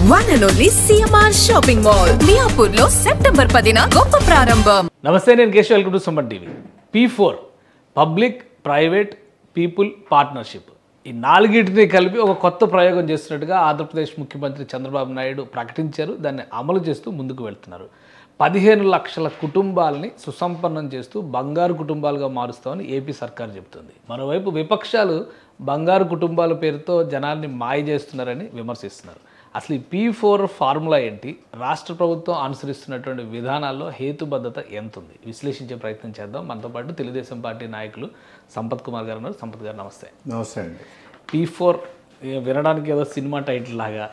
One and only CMR Shopping Mall, Miapur lo September 10 గొప్ప ప్రారంభం. నమస్తే, నేను Keshav. Welcome to Suman TV. P4 public private people partnership, ఈ నాలుగిటిని కలిపి ఒక కొత్త ప్రయోగం చేస్తున్నట్టుగా ఆంధ్రప్రదేశ్ ముఖ్యమంత్రి చంద్రబాబు నాయుడు ప్రకటించారు. దాన్ని అమలు చేస్తూ ముందుకు వెళ్తున్నారు. 15 లక్షల కుటుంబాలని సుసంపన్నం చేస్తూ బంగారు కుటుంబాలుగా మారుస్తామని ఏపీ సర్కార్ చెబుతుంది. మరోవైపు విపక్షాలు బంగారు కుటుంబాల పేరుతో జనాల్ని మాయ చేస్తున్నారని విమర్శిస్తున్నారు. అసలు ఈ P4 ఫార్ములా ఏంటి, రాష్ట్ర ప్రభుత్వం అనుసరిస్తున్నటువంటి విధానాల్లో హేతుబద్ధత ఎంత ఉంది, విశ్లేషించే ప్రయత్నం చేద్దాం. మనతో పాటు తెలుగుదేశం పార్టీ నాయకులు సంపత్ కుమార్ గారు ఉన్నారు. సంపత్ గారు నమస్తే. నమస్తే అండి. P4 వినడానికి ఏదో సినిమా టైటిల్ లాగా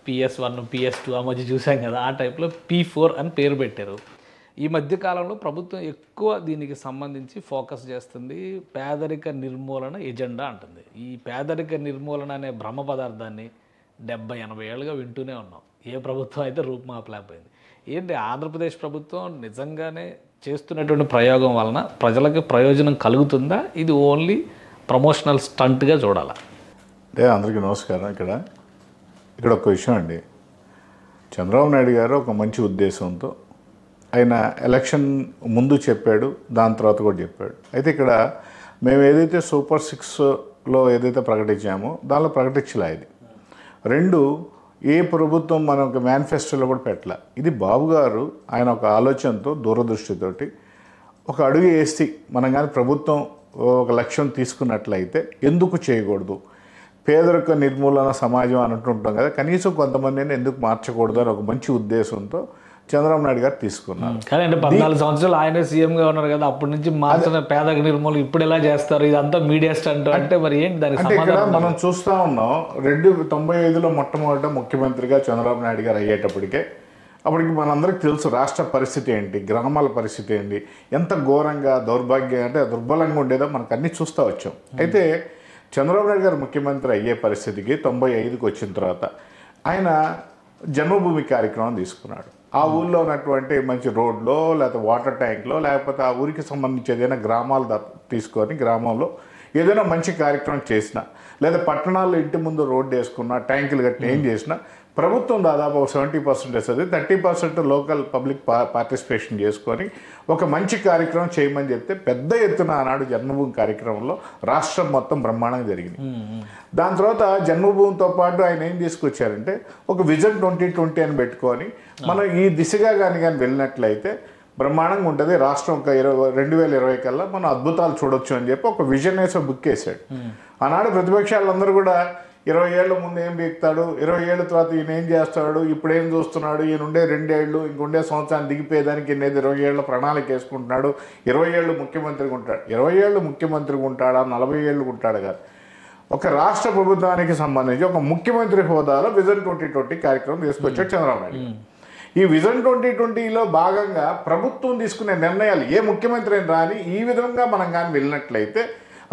PS1 PS2 ఆ మధ్య చూసాం కదా, ఆ టైప్లో P4 అని పేరు పెట్టారు. ఈ మధ్య కాలంలో ప్రభుత్వం ఎక్కువ దీనికి సంబంధించి ఫోకస్ చేస్తుంది. పేదరిక నిర్మూలన ఎజెండా అంటుంది. ఈ పేదరిక నిర్మూలన అనే భ్రమ పదార్థాన్ని 70-80 ఏళ్ళుగా వింటూనే ఉన్నాం. ఏ ప్రభుత్వం అయితే రూపుమాపలేకపోయింది. ఏంటి ఆంధ్రప్రదేశ్ ప్రభుత్వం నిజంగానే చేస్తున్నటువంటి ప్రయోగం వలన ప్రజలకు ప్రయోజనం కలుగుతుందా, ఇది ఓన్లీ ప్రమోషనల్ స్టంట్గా చూడాలా? అంటే అందరికీ నమస్కారం. ఇక్కడ ఒక విషయం అండి, చంద్రబాబు నాయుడు గారు ఒక మంచి ఉద్దేశంతో ఆయన ఎలక్షన్ ముందు చెప్పాడు, దాని తర్వాత కూడా చెప్పాడు. అయితే ఇక్కడ మేము ఏదైతే సూపర్ 6లో ఏదైతే ప్రకటించామో దానిలో ప్రకటించలే. ఇది రెండు ఏ ప్రభుత్వం మన ఒక మేనిఫెస్టోలో కూడా పెట్టలే. ఇది బాబు గారు ఆయన ఒక ఆలోచనతో దూరదృష్టితోటి ఒక అడుగు వేసి మనం కానీ ప్రభుత్వం ఒక లక్ష్యం తీసుకున్నట్లయితే ఎందుకు చేయకూడదు, పేదరిక నిర్మూలన సమాజం అంటుంటాం కదా, కనీసం కొంతమందిని ఎందుకు మార్చకూడదు అని ఒక మంచి ఉద్దేశంతో చంద్రబాబు నాయుడు గారు తీసుకున్నారు. కానీ అంటే 14 సంవత్సరాలు ఆయనే సీఎంగా ఉన్నారు కదా, అప్పటి నుంచి మార్చిన పేదరిక నిర్మూలన ఇప్పుడు ఎలా చేస్తారు, ఇదంతా మీడియా స్టంట్ అంటే మరి ఏంటి దానికి? అంటే ఇక్కడ మనం చూస్తూ ఉన్నాం, 1995లో మొట్టమొదట ముఖ్యమంత్రిగా చంద్రబాబు నాయుడు గారు అయ్యేటప్పటికే అప్పటికి మనందరికీ తెలుసు రాష్ట్ర పరిస్థితి ఏంటి, గ్రామాల పరిస్థితి ఏంటి, ఎంత ఘోరంగా దౌర్భాగ్యం అంటే దుర్బలంగా ఉండేదో మనకు అన్నీ చూస్తూ వచ్చాం. అయితే చంద్రబాబు నాయుడు గారు ముఖ్యమంత్రి అయ్యే పరిస్థితికి 95కి వచ్చిన తర్వాత ఆయన జన్మభూమి కార్యక్రమం తీసుకున్నాడు. ఆ ఊళ్ళో ఉన్నటువంటి మంచి రోడ్లో లేకపోతే వాటర్ ట్యాంక్లో లేకపోతే ఆ ఊరికి సంబంధించి ఏదైనా గ్రామాలు తీసుకొని గ్రామంలో ఏదైనా మంచి కార్యక్రమం చేసినా లేదా పట్టణాల్లో ఇంటి ముందు రోడ్డు వేసుకున్నా ట్యాంకులు కట్టిన ఏం చేసినా ప్రభుత్వం దాదాపు 70% వేస్తుంది, 30% లోకల్ పబ్లిక్ పార్టిసిపేషన్ చేసుకొని ఒక మంచి కార్యక్రమం చేయమని చెప్తే పెద్ద ఎత్తున ఆనాడు జన్మభూమి కార్యక్రమంలో రాష్ట్రం మొత్తం బ్రహ్మాండంగా జరిగింది. దాని తర్వాత జన్మభూమితో పాటు ఆయన ఏం తీసుకొచ్చారంటే ఒక విజన్ 2020 అని పెట్టుకొని మనం ఈ దిశగా కానీ వెళ్ళినట్లయితే బ్రహ్మాండంగా ఉంటుంది రాష్ట్రం. ఒక 2020 కల్లా మనం అద్భుతాలు చూడొచ్చు అని చెప్పి ఒక విజన్ వేసి బుక్ వేసాడు. ఆనాడు ప్రతిపక్షాలందరూ కూడా 20 ఏళ్ళ ముందు ఏం బీక్తాడు, 20 ఏళ్ళ తర్వాత ఈయన ఏం చేస్తాడు, ఇప్పుడు ఏం చూస్తున్నాడు, ఈయన ఉండే 2 ఏళ్ళు ఇంకొండే సంవత్సరాన్ని దిగిపోయేదానికి 20 ఏళ్ళ ప్రణాళిక వేసుకుంటున్నాడు, 20 ఏళ్ళు ముఖ్యమంత్రిగా ఉంటాడు. 20 ఏళ్ళు ముఖ్యమంత్రిగా ఉంటాడా, 40 ఏళ్ళు ఉంటాడు కాదు. ఒక రాష్ట్ర ప్రభుత్వానికి సంబంధించి ఒక ముఖ్యమంత్రి హోదాలో విజన్ 2020 కార్యక్రమం తీసుకొచ్చాడు చంద్రబాబు నాయుడు. ఈ విజన్ 2020లో భాగంగా ప్రభుత్వం తీసుకునే నిర్ణయాలు ఏ ముఖ్యమంత్రి అయినా రాని ఈ విధంగా మనం కానీ వెళ్ళినట్లయితే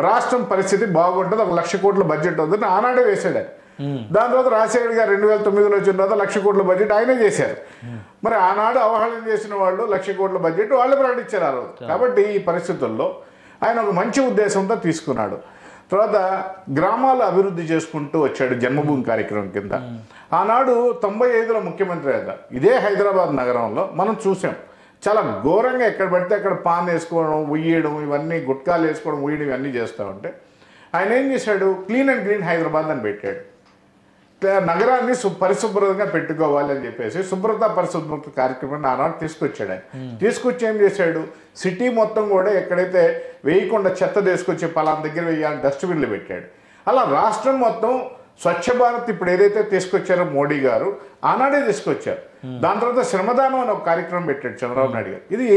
రాష్ట్రం పరిస్థితి బాగుంటుంది, 1 లక్ష కోట్ల బడ్జెట్ అవుతుంది ఆనాడే వేసాడు. దాని తర్వాత రాజశేఖర్ గారు 2009లో వచ్చిన తర్వాత 1 లక్ష కోట్ల బడ్జెట్ ఆయనే చేశారు. మరి ఆనాడు అవహేళన చేసిన వాళ్ళు 1 లక్ష కోట్ల బడ్జెట్ వాళ్ళు ప్రకటించారు ఆ రోజు. కాబట్టి ఈ పరిస్థితుల్లో ఆయన ఒక మంచి ఉద్దేశంతో తీసుకున్నాడు. తర్వాత గ్రామాల అభివృద్ధి చేసుకుంటూ వచ్చాడు జన్మభూమి కార్యక్రమం కింద. ఆనాడు 95లో ముఖ్యమంత్రి అయ్యారు. ఇదే హైదరాబాద్ నగరంలో మనం చూసాం చాలా ఘోరంగా ఎక్కడ పడితే అక్కడ పాన్ వేసుకోవడం, ఉయ్యడం, ఇవన్నీ గుట్కాలు వేసుకోవడం, ఉయ్యడం ఇవన్నీ చేస్తూ ఉంటే ఆయన ఏం చేశాడు, క్లీన్ అండ్ గ్రీన్ హైదరాబాద్ అని పెట్టాడు. నగరాన్ని పరిశుభ్రంగా పెట్టుకోవాలి అని చెప్పేసి శుభ్రత పరిశుభ్రత కార్యక్రమాన్ని ఆనాడు తీసుకొచ్చాడు. ఆయన తీసుకొచ్చి ఏం చేశాడు, సిటీ మొత్తం కూడా ఎక్కడైతే వేయకుండా చెత్త తీసుకొచ్చి పలానా దగ్గర వేయాలని డస్ట్బిన్లు పెట్టాడు. అలా రాష్ట్రం మొత్తం స్వచ్ఛ భారత్ ఇప్పుడు ఏదైతే తీసుకొచ్చారో మోడీ గారు ఆనాడే తీసుకొచ్చారు. దాని తర్వాత శ్రమదానం అని ఒక కార్యక్రమం పెట్టాడు చంద్రబాబు నాయుడు గారు. ఇది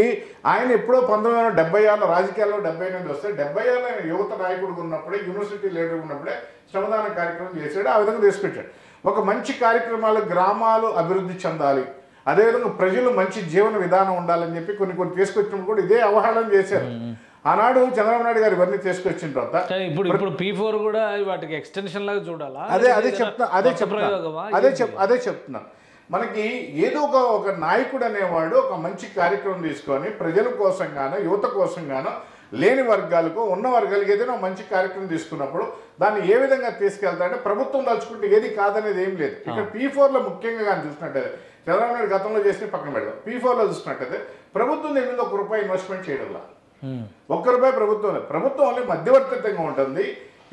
ఆయన ఎప్పుడో 1976 రాజకీయాల్లో 78 వస్తే 70 ఆయన యువత నాయకుడు ఉన్నప్పుడే, యూనివర్సిటీ లీడర్ ఉన్నప్పుడే శ్రమదాన కార్యక్రమం చేశాడు. ఆ విధంగా తీసుకొచ్చాడు. ఒక మంచి కార్యక్రమాలు, గ్రామాలు అభివృద్ధి చెందాలి, అదేవిధంగా ప్రజలు మంచి జీవన విధానం ఉండాలని చెప్పి కొన్ని తీసుకొచ్చినప్పుడు కూడా ఇదే అవహేళన చేశారు. ఆనాడు చంద్రబాబు నాయుడు గారు ఇవన్నీ తీసుకొచ్చిన తర్వాత ఇప్పుడు P4 కూడా వాటికి ఎక్స్టెన్షన్ లాగా చూడాలా? అదే చెప్తున్నా. మనకి ఏదో ఒక నాయకుడు అనేవాడు ఒక మంచి కార్యక్రమం తీసుకొని ప్రజల కోసం గానో యువత కోసం గానో లేని వర్గాలకు ఉన్న వర్గాలకు ఏదైనా మంచి కార్యక్రమం తీసుకున్నప్పుడు దాన్ని ఏ విధంగా తీసుకెళ్తారంటే ప్రభుత్వం తలుచుకుంటే ఏది కాదనేది ఏం లేదు. ఇక్కడ P4లో ముఖ్యంగా కానీ చూసినట్టయితే చంద్రబాబు నాయుడు గతంలో చేసిన పక్కన పెడదాం. P4లో చూసినట్టయితే ప్రభుత్వం దీని మీద ₹1 ఇన్వెస్ట్మెంట్ చేయడంలా, ₹1 ప్రభుత్వం ఓన్లీ మధ్యవర్తిత్వంగా ఉంటుంది.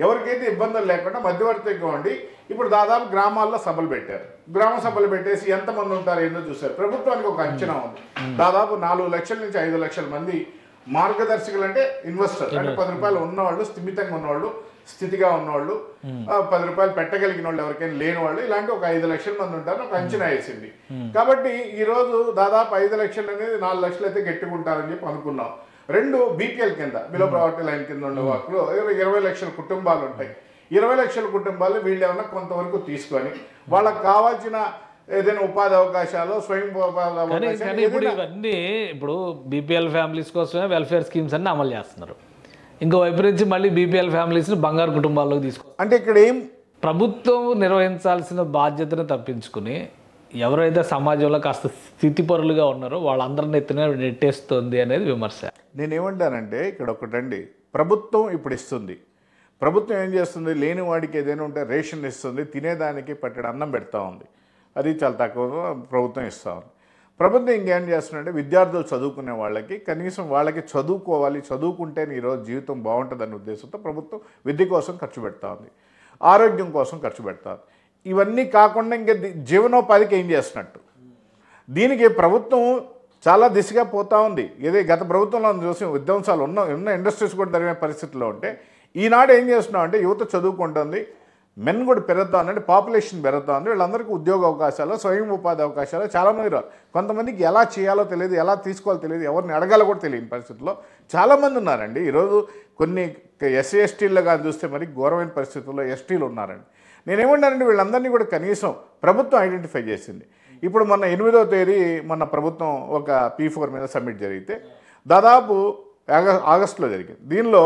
ఎవరికైతే ఇబ్బందులు లేకుండా మధ్యవర్తిగా ఉండి ఇప్పుడు దాదాపు గ్రామాల్లో సభలు పెట్టారు. గ్రామ సభలు పెట్టేసి ఎంతమంది ఉంటారు ఏందో చూశారు. ప్రభుత్వానికి ఒక అంచనా ఉంది, దాదాపు 4 లక్షల నుంచి 5 లక్షల మంది మార్గదర్శకులు అంటే ఇన్వెస్టర్, అంటే ₹10 ఉన్నవాళ్ళు, స్థిమితంగా ఉన్నవాళ్ళు, స్థితిగా ఉన్నవాళ్ళు, ₹10 పెట్టగలిగిన వాళ్ళు, ఎవరికైనా లేని వాళ్ళు, ఇలాంటి ఒక 5 లక్షల మంది ఉంటారని ఒక అంచనా వేసింది. కాబట్టి ఈరోజు దాదాపు 5 లక్షలు అనేది 4 లక్షలు అయితే గట్టుకుంటారని చెప్పి అనుకున్నాం. 2 BPL కింద, బిలో ప్రావర్టీ లైన్ కింద ఉండే వాళ్ళు 20 లక్షల కుటుంబాలు ఉంటాయి. 20 లక్షల కుటుంబాలు వీళ్ళు ఏమన్నా కొంతవరకు తీసుకొని వాళ్ళకి కావాల్సిన ఏదైనా ఉపాధి అవకాశాలు, స్వయం ఉపాధి అవకాశాలు. ఇవన్నీ ఇప్పుడు BPL ఫ్యామిలీస్ కోసమే వెల్ఫేర్ స్కీమ్స్ అన్ని అమలు చేస్తున్నారు. ఇంకో వైపు నుంచి మళ్ళీ BPL ఫ్యామిలీస్ని బంగారు కుటుంబాల్లోకి తీసుకొస్తారు. అంటే ఇక్కడ ఏం ప్రభుత్వం నిర్వహించాల్సిన బాధ్యతను తప్పించుకుని ఎవరైతే సమాజంలో కాస్త స్థితిపరులుగా ఉన్నారో వాళ్ళందరినీ ఎత్తున నెట్టేస్తుంది అనేది విమర్శ. నేనేమంటానంటే ఇక్కడ ఒకటండి, ప్రభుత్వం ఇప్పుడు ఇస్తుంది. ప్రభుత్వం ఏం చేస్తుంది, లేని వాడికి ఏదైనా ఉంటే రేషన్ ఇస్తుంది, తినేదానికి పట్టెడు అన్నం పెడతా ఉంది. అది చాలా తక్కువ ప్రభుత్వం ఇస్తూ ఉంది. ప్రభుత్వం ఇంకేం చేస్తుందంటే విద్యార్థులు చదువుకునే వాళ్ళకి కనీసం వాళ్ళకి చదువుకోవాలి, చదువుకుంటేనే ఈరోజు జీవితం బాగుంటుందనే ఉద్దేశంతో ప్రభుత్వం విద్య కోసం ఖర్చు పెడతా ఉంది, ఆరోగ్యం కోసం ఖర్చు పెడతా ఉంది. ఇవన్నీ కాకుండా ఇంకా జీవనోపాధికి ఏం చేస్తున్నట్టు, దీనికి ప్రభుత్వం చాలా దిశగా పోతూ ఉంది. ఏదో గత ప్రభుత్వంలో చూసి విధ్వంసాలు ఉన్న ఇండస్ట్రీస్ కూడా జరిగిన పరిస్థితుల్లో ఉంటే ఈనాడు ఏం చేస్తున్నాం అంటే యువత చదువుకుంటుంది, మెన్ కూడా పెరుగుతా ఉందంటే పాపులేషన్ పెరుగుతూ ఉంది. వీళ్ళందరికీ ఉద్యోగ అవకాశాలు, స్వయం ఉపాధి అవకాశాలు చాలామంది రారు. కొంతమందికి ఎలా చేయాలో తెలియదు, ఎలా తీసుకోవాలో తెలియదు, ఎవరిని అడగాలో కూడా తెలియని పరిస్థితుల్లో చాలామంది ఉన్నారండి. ఈరోజు కొన్ని SC STలో కానీ చూస్తే మరి ఘోరమైన పరిస్థితుల్లో STలు ఉన్నారండి. నేనేమన్నానంటే వీళ్ళందరినీ కూడా కనీసం ప్రభుత్వం ఐడెంటిఫై చేసింది. ఇప్పుడు మొన్న 8వ తేదీ మన ప్రభుత్వం ఒక P4 మీద సబ్మిట్ జరిగితే దాదాపు ఆగస్టులో జరిగింది. దీనిలో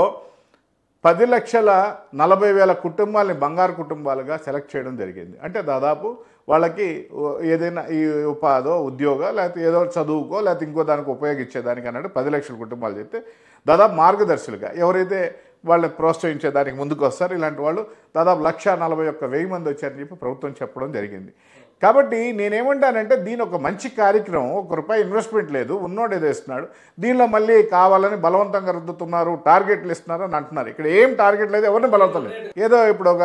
10,40,000 కుటుంబాలని బంగారు కుటుంబాలుగా సెలెక్ట్ చేయడం జరిగింది. అంటే దాదాపు వాళ్ళకి ఏదైనా ఈ ఉపాధో, ఉద్యోగ, లేకపోతే ఏదో చదువుకో, లేకపోతే ఇంకో దానికి ఉపయోగించేదానికి అన్నట్టు 10 లక్షల కుటుంబాలు చెప్తే దాదాపు మార్గదర్శులుగా ఎవరైతే వాళ్ళని ప్రోత్సహించేదానికి ముందుకు వస్తారు, ఇలాంటి వాళ్ళు దాదాపు 1,41,000 మంది వచ్చారని చెప్పి ప్రభుత్వం చెప్పడం జరిగింది. కాబట్టి నేనేమంటానంటే దీని ఒక మంచి కార్యక్రమం, ₹1 ఇన్వెస్ట్మెంట్ లేదు, ఉన్నోడు ఏదో ఇస్తున్నాడు, దీనిలో మళ్ళీ కావాలని బలవంతంగా రుద్దుతున్నారు, టార్గెట్లు ఇస్తున్నారు అని అంటున్నారు. ఇక్కడ ఏం టార్గెట్ లేదు, ఎవరిని బలవంతం లేదు. ఏదో ఇప్పుడు ఒక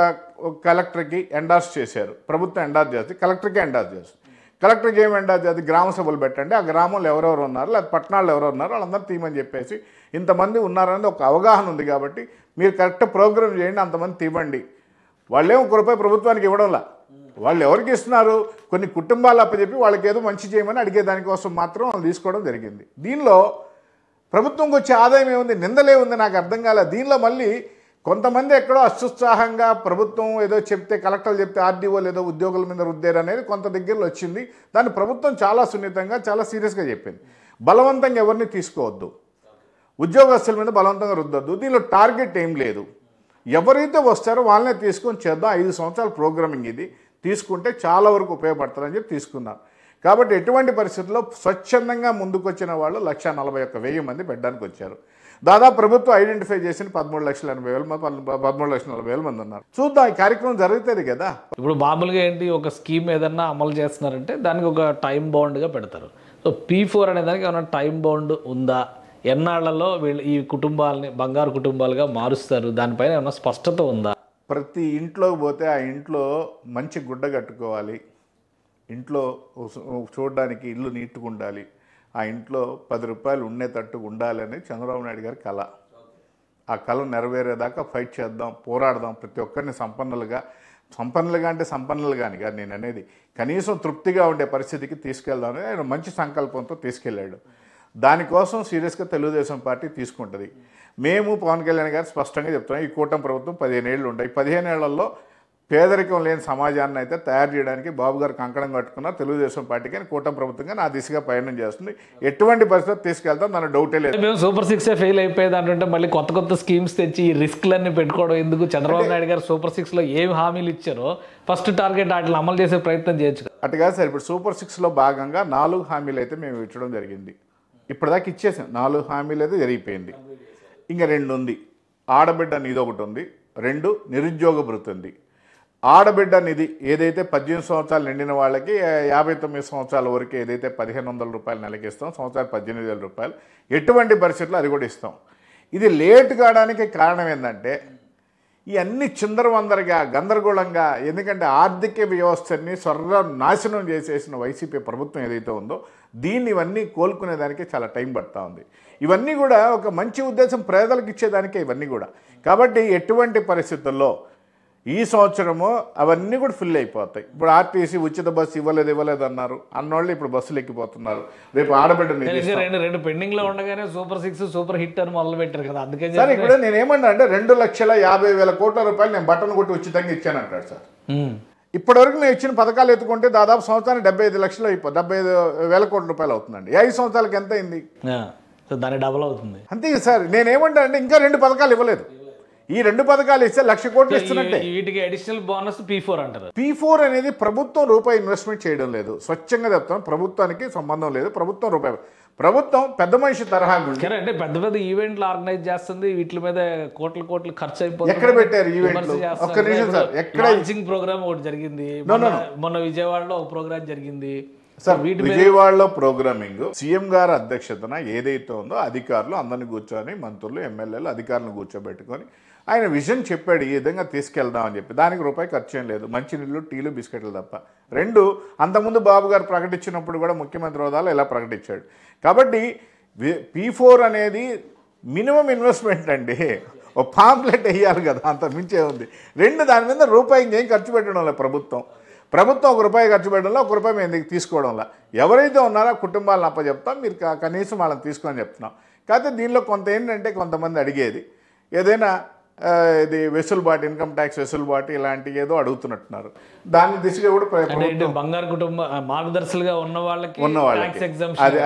కలెక్టర్కి ఎండార్స్ చేశారు, ప్రభుత్వం ఎండార్స్ చేస్తే కలెక్టర్కి ఎండార్స్ చేస్తుంది. కలెక్టర్కి ఏమి ఎండార్స్ చేస్తే గ్రామ సభలు పెట్టండి, ఆ గ్రామంలో ఎవరెవరు ఉన్నారు, లేకపోతే పట్టణాల్లో ఎవరెవరు ఉన్నారు వాళ్ళందరూ తీయమని చెప్పేసి ఇంతమంది ఉన్నారనేది ఒక అవగాహన ఉంది. కాబట్టి మీరు కరెక్ట్ ప్రోగ్రామ్ చేయండి, అంతమంది తీవండి. వాళ్ళేమో ₹1 ప్రభుత్వానికి ఇవ్వడంలా, వాళ్ళు ఎవరికి ఇస్తున్నారు, కొన్ని కుటుంబాలు అప్పచెప్పి వాళ్ళకి ఏదో మంచి చేయమని అడిగే దానికోసం మాత్రం వాళ్ళు తీసుకోవడం జరిగింది. దీనిలో ప్రభుత్వంకి వచ్చే ఆదాయం ఏముంది, నిందలే ఉంది, నాకు అర్థం కాలే. దీనిలో మళ్ళీ కొంతమంది ఎక్కడో అత్యుత్సాహంగా ప్రభుత్వం ఏదో చెప్తే, కలెక్టర్లు చెప్తే RDOలు ఏదో ఉద్యోగుల మీద రుద్దారు అనేది కొంత దగ్గరలో వచ్చింది. దాన్ని ప్రభుత్వం చాలా సున్నితంగా, చాలా సీరియస్గా చెప్పింది. బలవంతంగా ఎవరిని తీసుకోవద్దు, ఉద్యోగస్తుల మీద బలవంతంగా రుద్దొద్దు, దీనిలో టార్గెట్ ఏం లేదు, ఎవరైతే వస్తారో వాళ్ళనే తీసుకొని చేద్దాం. 5 సంవత్సరాల ప్రోగ్రామింగ్ ఇది తీసుకుంటే చాలా వరకు ఉపయోగపడతారని చెప్పి తీసుకున్నారు. కాబట్టి ఎటువంటి పరిస్థితుల్లో స్వచ్ఛందంగా ముందుకు వచ్చిన వాళ్ళు 1,41,000 మంది పెట్టడానికి వచ్చారు. దాదాపు ప్రభుత్వం ఐడెంటిఫై చేసిన 13,40,000 మంది ఉన్నారు. చూద్దాం, ఈ కార్యక్రమం జరుగుతుంది కదా. ఇప్పుడు మామూలుగా ఏంటి, ఒక స్కీమ్ ఏదన్నా అమలు చేస్తున్నారంటే దానికి ఒక టైం బౌండ్గా పెడతారు. సో P4 అనే దానికి ఏమైనా టైం బౌండ్ ఉందా, ఎన్నాళ్లలో వీళ్ళు ఈ కుటుంబాలని బంగారు కుటుంబాలుగా మారుస్తారు, దానిపైన ఏమైనా స్పష్టత ఉందా? ప్రతి ఇంట్లోకి పోతే ఆ ఇంట్లో మంచి గుడ్డ కట్టుకోవాలి, ఇంట్లో చూడడానికి ఇల్లు నీట్గా ఉండాలి, ఆ ఇంట్లో ₹10 ఉండేటట్టు ఉండాలి అనేది చంద్రబాబు నాయుడు గారి కళ. ఆ కళ నెరవేరేదాకా ఫైట్ చేద్దాం, పోరాడదాం. ప్రతి ఒక్కరిని సంపన్నులుగా అంటే సంపన్నులుగాని కాదు నేను అనేది, కనీసం తృప్తిగా ఉండే పరిస్థితికి తీసుకెళ్దామని ఆయన మంచి సంకల్పంతో తీసుకెళ్ళాడు. దానికోసం సీరియస్గా తెలుగుదేశం పార్టీ తీసుకుంటుంది. మేము పవన్ కళ్యాణ్ గారు స్పష్టంగా చెప్తున్నాం, ఈ కూటమి ప్రభుత్వం 15 ఏళ్ళు ఉంటాయి. 15 ఏళ్లలో పేదరికం లేని సమాజాన్ని అయితే తయారు చేయడానికి బాబు గారు కంకణం కట్టుకున్నారు. తెలుగుదేశం పార్టీ కానీ కూటమి ప్రభుత్వం కానీ ఆ దిశగా ప్రయాణం చేస్తుంది. ఎటువంటి పరిస్థితి తీసుకెళ్తాం దాని డౌటే లేదు. మేము సూపర్ 6 ఫెయిల్ అయిపోయేది అంటే మళ్ళీ కొత్త స్కీమ్స్ తెచ్చి ఈ రిస్క్లన్నీ పెట్టుకోవడం ఎందుకు? చంద్రబాబు నాయుడు గారు సూపర్ 6లో ఏం హామీలు ఇచ్చారో ఫస్ట్ టార్గెట్ వాటిని అమలు చేసే ప్రయత్నం చేయొచ్చు. అటుగా సార్, ఇప్పుడు సూపర్ 6లో భాగంగా 4 హామీలు అయితే మేము ఇచ్చడం జరిగింది. ఇప్పటిదాకా ఇచ్చేసాం, 4 హామీలు అయితే జరిగిపోయింది. ఇంకా 2 ఉంది. ఆడబిడ్డ నిధి ఒకటి ఉంది, 2 నిరుద్యోగ భృతి ఉంది. ఆడబిడ్డ నిధి ఏదైతే 18 సంవత్సరాలు నిండిన వాళ్ళకి 59 సంవత్సరాల వరకు ఏదైతే 1500 రూపాయలు నెలకి ఇస్తాం, సంవత్సరాలు 18,000 రూపాయలు, ఎటువంటి పరిస్థితుల్లో అది కూడా ఇస్తాం. ఇది లేట్ కావడానికి కారణం ఏంటంటే ఇవన్నీ చిందరవందరగా గందరగోళంగా, ఎందుకంటే ఆర్థిక వ్యవస్థని నాశనం చేసేసిన వైసీపీ ప్రభుత్వం ఏదైతే ఉందో దీన్ని ఇవన్నీ కోలుకునేదానికి చాలా టైం పడుతూ ఉంది. ఇవన్నీ కూడా ఒక మంచి ఉద్దేశం ప్రజలకు ఇచ్చేదానికే ఇవన్నీ కూడా. కాబట్టి ఎటువంటి పరిస్థితుల్లో ఈ సంవత్సరము అవన్నీ కూడా ఫిల్ అయిపోతాయి. ఇప్పుడు ఆర్టీసీ ఉచిత బస్సు ఇవ్వలేదు అన్నారు, అన్నోళ్ళు ఇప్పుడు బస్సులు ఎక్కిపోతున్నారు. రేపు ఆడబిడ్డ రెండు పెండింగ్ లో ఉండగానే సూపర్ 6 సూపర్ హిట్ అని మొదలు పెట్టారు కదా, అందుకే సార్ ఇప్పుడు నేను ఏమన్నా అంటే 2,50,000 కోట్ల రూపాయలు నేను బటన్ కొట్టి ఉచితంగా ఇచ్చానంటాడు సార్. ఇప్పటివరకు నేను ఇచ్చిన పథకాలు ఎత్తుకుంటే దాదాపు సంవత్సరానికి 75 లక్షలు 75,000 కోట్ల రూపాయలు అవుతుందండి. 5 సంవత్సరాలకి ఎంత అయింది? దాని డబుల్ అవుతుంది. అంతే సార్. నేనేమంటా అంటే ఇంకా 2 పథకాలు ఇవ్వలేదు. ఈ 2 పథకాలు ఇస్తే 1,00,000 కోట్లు ఇస్తున్నట్టే. వీటికి అడిషనల్ బోనస్ P4 అంటారు. P4 అనేది ప్రభుత్వం రూపాయి ఇన్వెస్ట్మెంట్ చేయడం లేదు. స్వచ్ఛంగా చెప్తాను, ప్రభుత్వానికి సంబంధం లేదు. ప్రభుత్వం పెద్ద మనిషి తరహా అంటే పెద్ద ఈవెంట్లు ఆర్గనైజ్ చేస్తుంది, వీటి మీద కోట్లు ఖర్చు అయిపోతుంది. ఎక్కడ పెట్టారు ఈవెంట్లు? ఒక్క నిమిషం సార్. ఎక్కడ ప్రోగ్రామ్ ఒకటి జరిగింది మొన్న విజయవాడలో ఒక ప్రోగ్రామ్ జరిగింది సార్. విజయవాడలో ప్రోగ్రామింగ్ సీఎం గారి అధ్యక్షతన ఏదైతే ఉందో అధికారులు అందరిని కూర్చొని, మంత్రులు, ఎమ్మెల్యేలు, అధికారులను కూర్చోబెట్టుకొని ఆయన విజన్ చెప్పాడు ఈ విధంగా తీసుకెళ్దామని చెప్పి. దానికి రూపాయి ఖర్చు ఏం లేదు, మంచినీళ్ళు, టీలు, బిస్కెట్లు తప్ప. 2 అంతకుముందు బాబు గారు ప్రకటించినప్పుడు కూడా ముఖ్యమంత్రి హోదాలో ఇలా ప్రకటించాడు. కాబట్టి P4 అనేది మినిమం ఇన్వెస్ట్మెంట్ అండి. ఓ పాంప్లెట్ వేయాలి కదా, అంత మించే ఉంది. 2 దాని మీద రూపాయి ఇంకేం ఖర్చు పెట్టడం లేదు ప్రభుత్వం. 1 రూపాయి ఖర్చు పెట్టడంలో 1 రూపాయి మేము తీసుకోవడంలో ఎవరైతే ఉన్నారో కుటుంబాలను అప్పచెప్తాం, మీరు కనీసం వాళ్ళని తీసుకొని చెప్తున్నాం. కాకపోతే దీనిలో కొంత ఏంటంటే కొంతమంది అడిగేది ఏదైనా ఇది వెసులుబాటు, ఇన్కమ్ ట్యాక్స్ వెసులుబాటు ఇలాంటివి ఏదో అడుగుతున్నట్టున్నారు. దాని దిశగా కూడా బంగారు కుటుంబ మార్గదర్శులుగా ఉన్న వాళ్ళకి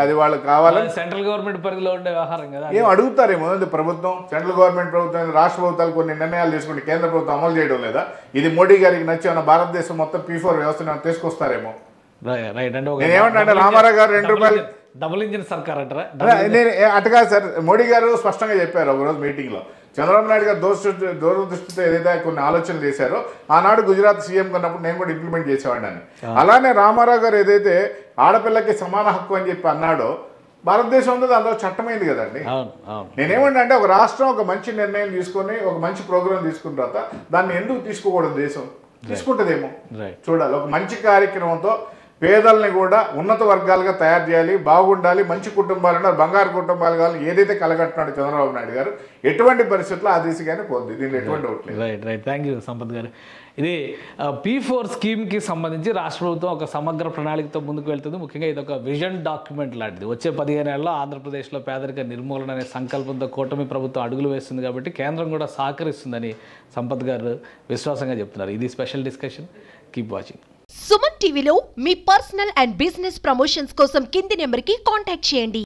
అది వాళ్ళకి కావాలని సెంట్రల్ గవర్నమెంట్ పరిధిలో ఉండే వ్యవహారం కదా, ఏం అడుగుతారేమో. ప్రభుత్వం, సెంట్రల్ గవర్నమెంట్ ప్రభుత్వం, రాష్ట్ర ప్రభుత్వాలు కొన్ని నిర్ణయాలు తీసుకుంటే కేంద్ర ప్రభుత్వం అమలు చేయడం లేదా? ఇది మోడీ గారికి నచ్చి ఉన్న భారతదేశం మొత్తం P4 వ్యవస్థను తీసుకొస్తారేమో. నేనేమంటే రామారావు గారు 2 రూపాయలు డబుల్ ఇంజిన్ సర్కార్ అంటారా? నేను అటుగా సార్. మోడీ గారు స్పష్టంగా చెప్పారు ఒకరోజు మీటింగ్లో, చంద్రబాబు నాయుడు గారు దూరదృష్టితో ఏదైతే కొన్ని ఆలోచనలు చేశారో ఆనాడు గుజరాత్ సీఎం కొన్నప్పుడు నేను కూడా ఇంప్లిమెంట్ చేసేవాడిని. అలానే రామారావు గారు ఏదైతే ఆడపిల్లకి సమాన హక్కు అని చెప్పి అన్నాడో భారతదేశంలో అందులో చట్టమైంది కదండి. నేనేమంటే ఒక రాష్ట్రం ఒక మంచి నిర్ణయం తీసుకొని ఒక మంచి ప్రోగ్రాం తీసుకున్న తర్వాత దాన్ని ఎందుకు తీసుకోకూడదు? దేశం తీసుకుంటుందేమో చూడాలి. ఒక మంచి కార్యక్రమంతో పేదల్ని కూడా ఉన్నత వర్గాలుగా తయారు చేయాలి, బాగుండాలి, మంచి కుటుంబాలు ఉన్నారు, బంగారు కుటుంబాలు కావాలి, ఏదైతే కలగట్టున్నాడు చంద్రబాబు నాయుడు గారు ఎటువంటి పరిస్థితుల్లో ఆ దిశగానే పోద్ది. దీనిలో ఎటువంటి డౌట్ లేదు. రైట్. థ్యాంక్ యూ సంపత్ గారు. ఇది P4 స్కీమ్కి సంబంధించి రాష్ట్ర ప్రభుత్వం ఒక సమగ్ర ప్రణాళికతో ముందుకు వెళ్తుంది. ముఖ్యంగా ఇది ఒక విజన్ డాక్యుమెంట్ లాంటిది. వచ్చే 15 ఏళ్లలో ఆంధ్రప్రదేశ్లో పేదరిక నిర్మూలన అనే సంకల్పంతో కూటమి ప్రభుత్వం అడుగులు వేస్తుంది కాబట్టి కేంద్రం కూడా సహకరిస్తుందని సంపత్ గారు విశ్వాసంగా చెప్తున్నారు. ఇది special discussion. Keep watching. Suman టీవీలో మీ పర్సనల్ అండ్ బిజినెస్ ప్రమోషన్స్ కోసం కింది నెంబర్కి కాంటాక్ట్ చేయండి.